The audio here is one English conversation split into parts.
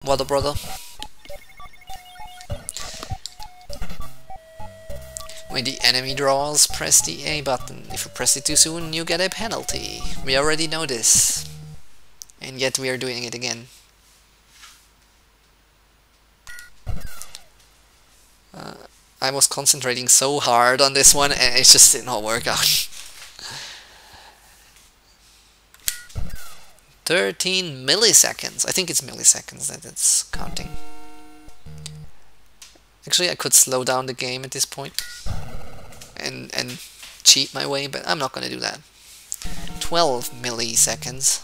What a brother. When the enemy draws, press the A button. If you press it too soon, you get a penalty. We already know this. And yet we are doing it again. I was concentrating so hard on this one and it just did not work out. 13 milliseconds. I think it's milliseconds that it's counting. Actually, I could slow down the game at this point and cheat my way, but I'm not gonna do that. 12 milliseconds.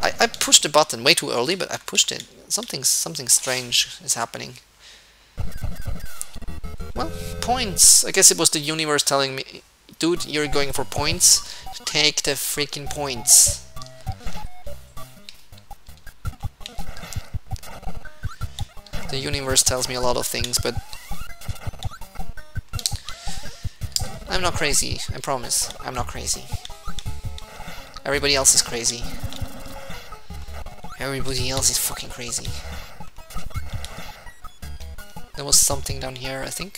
I pushed the button way too early, but I pushed it. Something strange is happening. Well, points. I guess it was the universe telling me, dude, you're going for points. Take the freaking points. The universe tells me a lot of things, but I'm not crazy. I promise. I'm not crazy. Everybody else is crazy. Everybody else is fucking crazy. There was something down here, I think.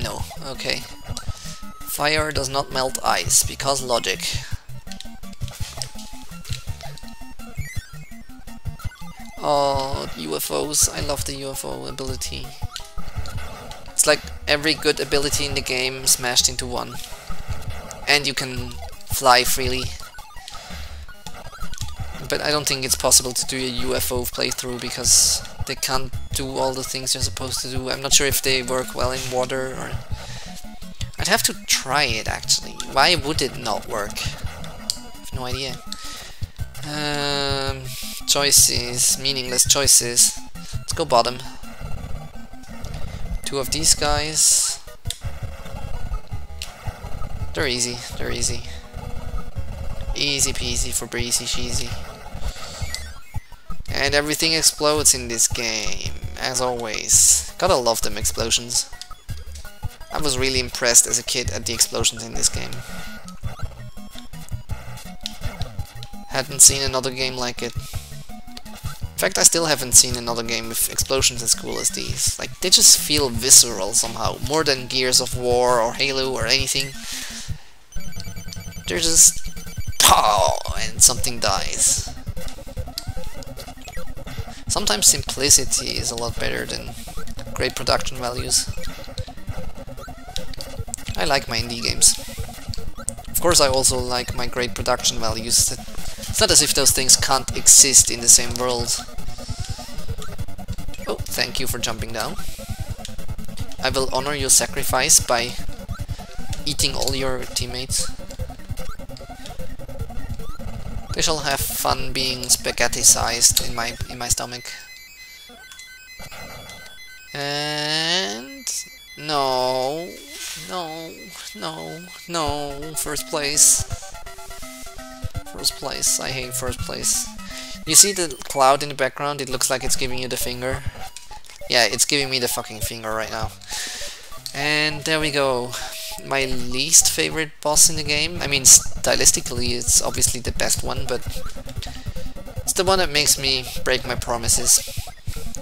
No, okay. Fire does not melt ice, because logic. Oh, UFOs. I love the UFO ability. It's like every good ability in the game smashed into one. And you can fly freely. But I don't think it's possible to do a UFO playthrough because they can't do all the things you're supposed to do. I'm not sure if they work well in water or... I'd have to try it actually. Why would it not work? I have no idea. Choices, meaningless choices. Let's go bottom. Two of these guys. They're easy, they're easy. Easy peasy for breezy cheesy. And everything explodes in this game, as always. Gotta love them explosions. I was really impressed as a kid at the explosions in this game. Hadn't seen another game like it. In fact, I still haven't seen another game with explosions as cool as these. Like, they just feel visceral somehow, more than Gears of War or Halo or anything. They're just... pow! And something dies. Sometimes simplicity is a lot better than great production values. I like my indie games. Of course I also like my great production values. It's not as if those things can't exist in the same world. Oh, thank you for jumping down. I will honor your sacrifice by eating all your teammates. They shall have fun being spaghetti-sized in my stomach. And no, first place. First place. I hate first place. You see the cloud in the background? It looks like it's giving you the finger. Yeah, it's giving me the fucking finger right now. And there we go. My least favorite boss in the game. I mean, stylistically it's obviously the best one, but it's the one that makes me break my promises.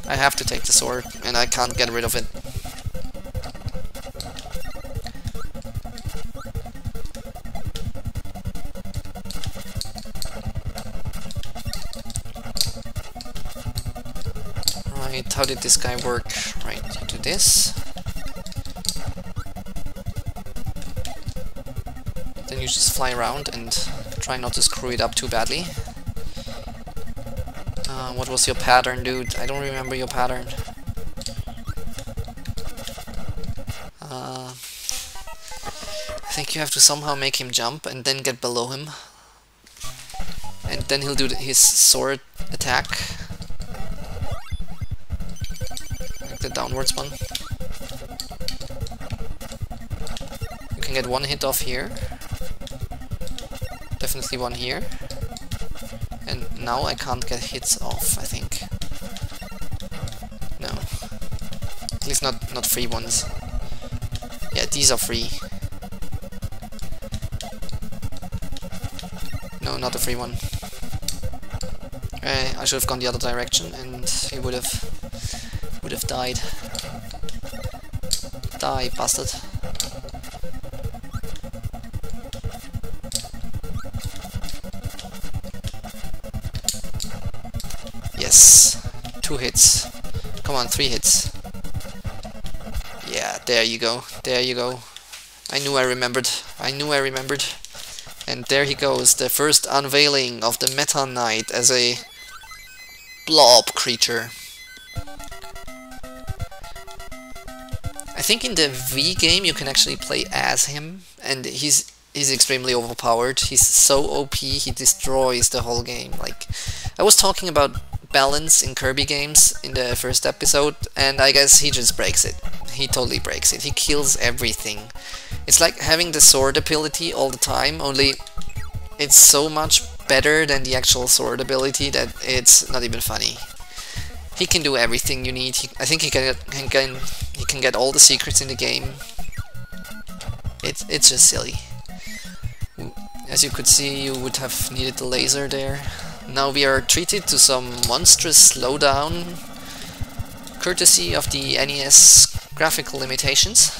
I have to take the sword, and I can't get rid of it. Right, how did this guy work? Right, you do this. Then you just fly around and try not to screw it up too badly. What was your pattern, dude? I don't remember your pattern. I think you have to somehow make him jump and then get below him. And then he'll do his sword attack. Like the downwards one. You can get one hit off here. Definitely one here. And now I can't get hits off, I think. No. least not free ones. Yeah, these are free. No, not the free one. I should have gone the other direction, and he would have died. Die, bastard. Yes. 2 hits. Come on, 3 hits. Yeah, there you go. There you go. I knew I remembered. I knew I remembered. And there he goes, the first unveiling of the Meta Knight as a blob creature. I think in the V game you can actually play as him, and he's extremely overpowered. He's so OP, he destroys the whole game. Like, I was talking about balance in Kirby games in the first episode, and I guess he just breaks it. He totally breaks it. He kills everything. It's like having the sword ability all the time, only it's so much better than the actual sword ability that it's not even funny. He can do everything you need. I think he can get all the secrets in the game. It's just silly. As you could see, you would have needed the laser there. Now we are treated to some monstrous slowdown, courtesy of the NES graphical limitations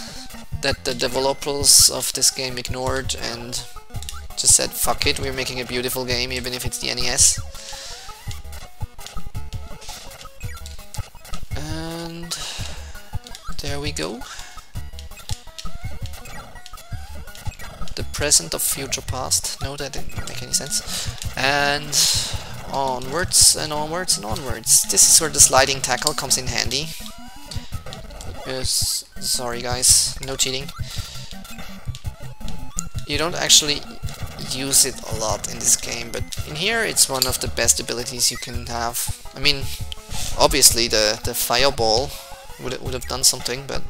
that the developers of this game ignored and just said, fuck it, we're making a beautiful game even if it's the NES. And there we go. The present of future past. No, that didn't make any sense. And onwards and onwards and onwards. This is where the sliding tackle comes in handy. Yes, sorry guys, no cheating. You don't actually use it a lot in this game, but in here it's one of the best abilities you can have. I mean, obviously the fireball would have done something, but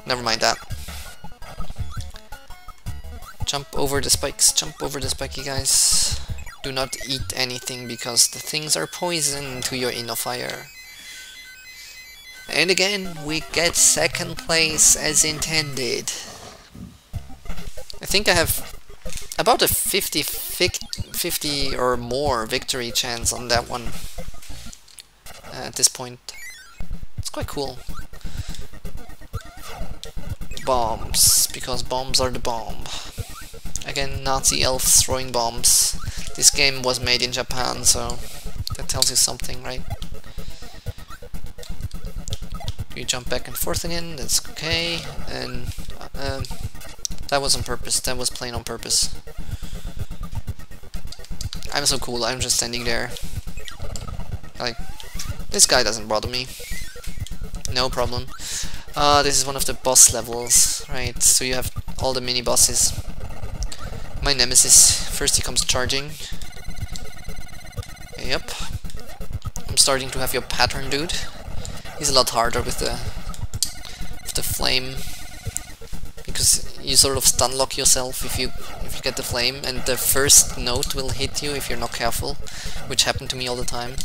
never mind that. Jump over the spikes, jump over the spiky guys. Do not eat anything because the things are poison to your inner fire. And again, we get second place as intended. I think I have about a 50 or more victory chance on that one at this point. It's quite cool. Bombs, because bombs are the bomb. Again, Nazi elves throwing bombs. This game was made in Japan, so that tells you something, right? You jump back and forth again, that's okay, and that was on purpose, that was plain on purpose. I'm so cool, I'm just standing there. Like, this guy doesn't bother me. No problem. This is one of the boss levels, right, so you have all the mini bosses. My nemesis, first he comes charging. Yep. I'm starting to have your pattern, dude. He's a lot harder with the flame, because you sort of stun lock yourself if you get the flame, and the first note will hit you if you're not careful, which happened to me all the time.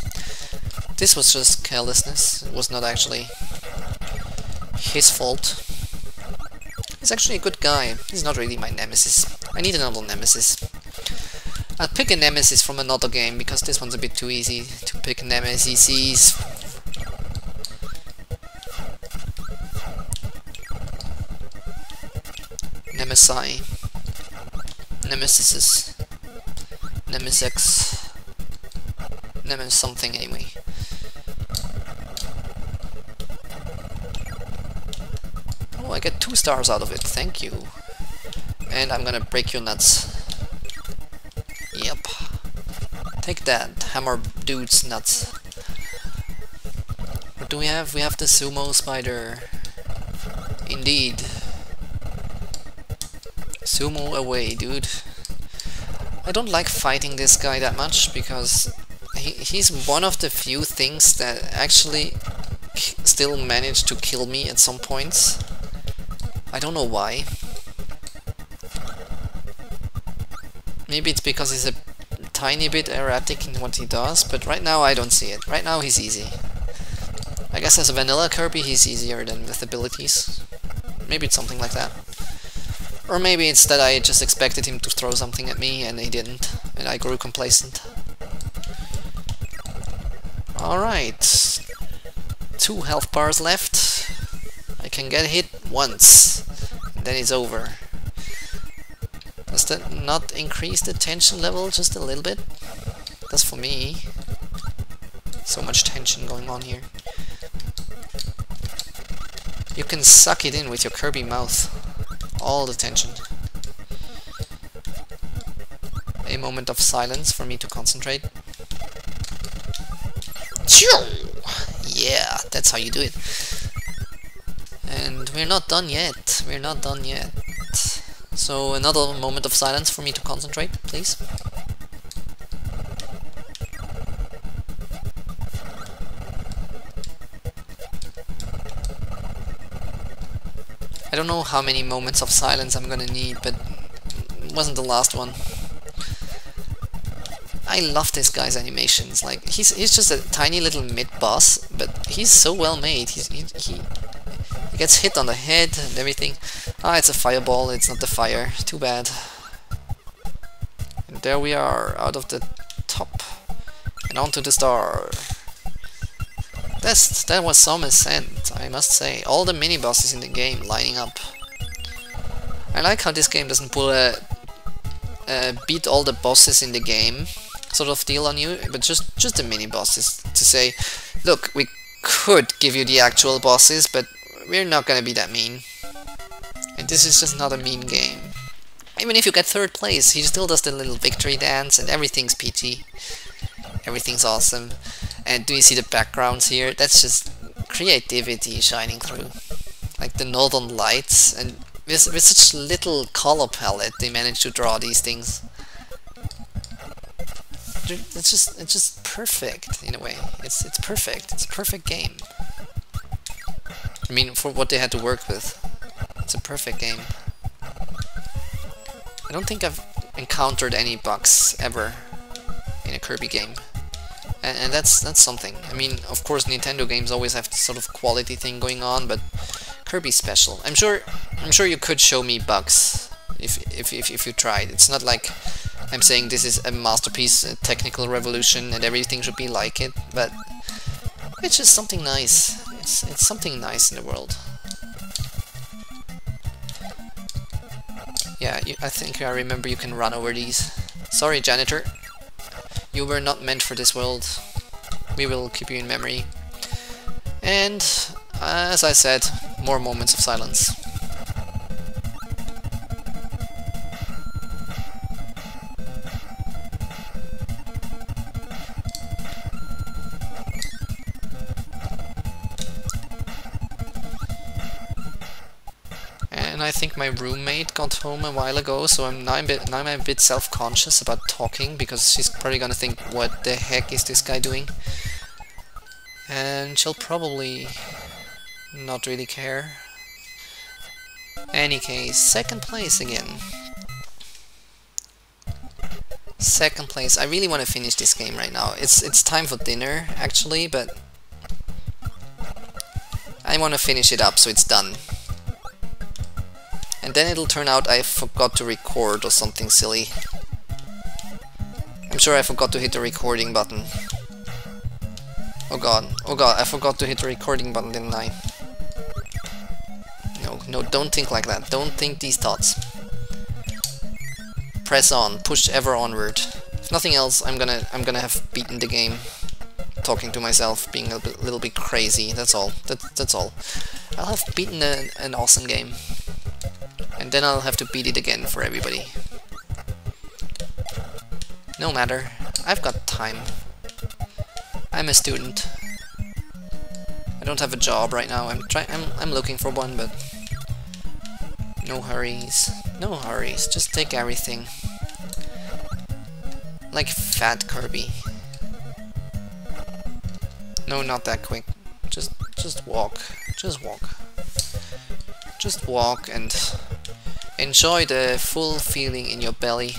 This was just carelessness. It was not actually his fault. He's actually a good guy. He's not really my nemesis. I need another nemesis. I'll pick a nemesis from another game because this one's a bit too easy to pick nemesis. Nemesi. Nemesis. Nemesis. Nemesis something anyway. Oh, I get 2 stars out of it, thank you. And I'm gonna break your nuts. Yep. Take that, hammer dude's nuts. What do we have? We have the sumo spider. Indeed. Sumo away, dude. I don't like fighting this guy that much because he's one of the few things that actually still manage to kill me at some points. I don't know why. Maybe it's because he's a tiny bit erratic in what he does, but right now I don't see it. Right now he's easy. Like guess as a vanilla Kirby he's easier than with abilities. Maybe it's something like that. Or maybe it's that I just expected him to throw something at me and he didn't, and I grew complacent. Alright. 2 health bars left. I can get hit once, and then it's over. Does that not increase the tension level just a little bit? That's for me. So much tension going on here. You can suck it in with your Kirby mouth. All the tension. A moment of silence for me to concentrate. Yeah, that's how you do it. And we're not done yet. We're not done yet. So another moment of silence for me to concentrate, please. I don't know how many moments of silence I'm gonna need, but it wasn't the last one. I love this guy's animations. Like he's just a tiny little mid-boss, but he's so well made. He gets hit on the head and everything. Ah, it's a fireball. It's not the fire. Too bad. And there we are, out of the top and onto the star. That was some ascent, I must say. All the mini-bosses in the game lining up. I like how this game doesn't pull a beat all the bosses in the game sort of deal on you, but just the mini-bosses to say, look, we could give you the actual bosses, but we're not gonna be that mean. And this is just not a mean game. Even if you get 3rd place, he still does the little victory dance and everything's peachy. Everything's awesome. And do you see the backgrounds here? That's just creativity shining through. Like the northern lights, and with such little color palette they managed to draw these things. It's just perfect in a way. It's perfect. It's a perfect game. I mean, for what they had to work with, it's a perfect game. I don't think I've encountered any bugs ever in a Kirby game. And that's something. I mean, of course, Nintendo games always have this sort of quality thing going on, but Kirby's special. I'm sure you could show me bugs if you tried. It's not like I'm saying this is a masterpiece, a technical revolution, and everything should be like it, but it's just something nice. It's something nice in the world. Yeah, I think I remember you can run over these. Sorry, janitor. You were not meant for this world. We will keep you in memory. And, as I said, more moments of silence. And I think my roommate got home a while ago, so I'm a bit self-conscious about talking, because she's probably gonna think, what the heck is this guy doing? And she'll probably not really care. Any case, 2nd place again. 2nd place. I really want to finish this game right now. It's time for dinner, actually, but I want to finish it up so it's done. And then it'll turn out I forgot to record or something silly. I'm sure I forgot to hit the recording button. Oh god, I forgot to hit the recording button, didn't I? No, don't think like that. Don't think these thoughts. Press on, push ever onward. If nothing else, I'm gonna have beaten the game. Talking to myself, being a little bit crazy, that's all. That's all. I'll have beaten an awesome game. And then I'll have to beat it again for everybody. No matter, I've got time. I'm a student. I don't have a job right now. I'm looking for one, but no hurries. No hurries. Just take everything. Like Fat Kirby. No, not that quick. Just walk. Just walk. Just walk and enjoy the full feeling in your belly.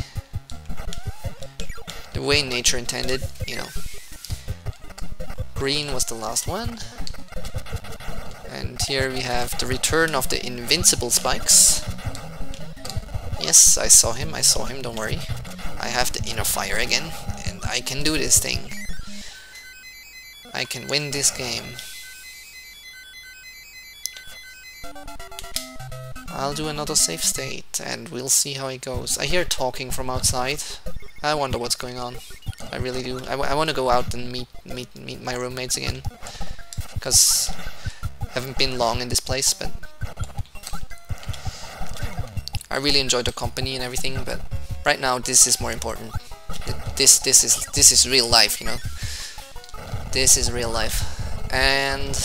The way nature intended, you know. Green was the last one. And here we have the return of the invincible spikes. Yes, I saw him, don't worry. I have the inner fire again, and I can do this thing. I can win this game. I'll do another save state, and we'll see how it goes. I hear talking from outside. I wonder what's going on. I really do. I want to go out and meet my roommates again. Because I haven't been long in this place, but I really enjoy the company and everything, but right now this is more important. This is real life, you know. This is real life. And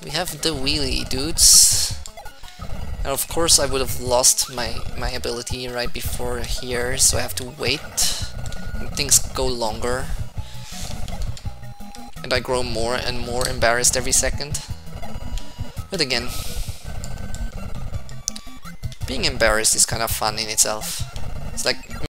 we have the wheelie dudes. And of course I would have lost my ability right before here, so I have to wait. And things go longer. And I grow more and more embarrassed every second. But again, being embarrassed is kind of fun in itself. It's like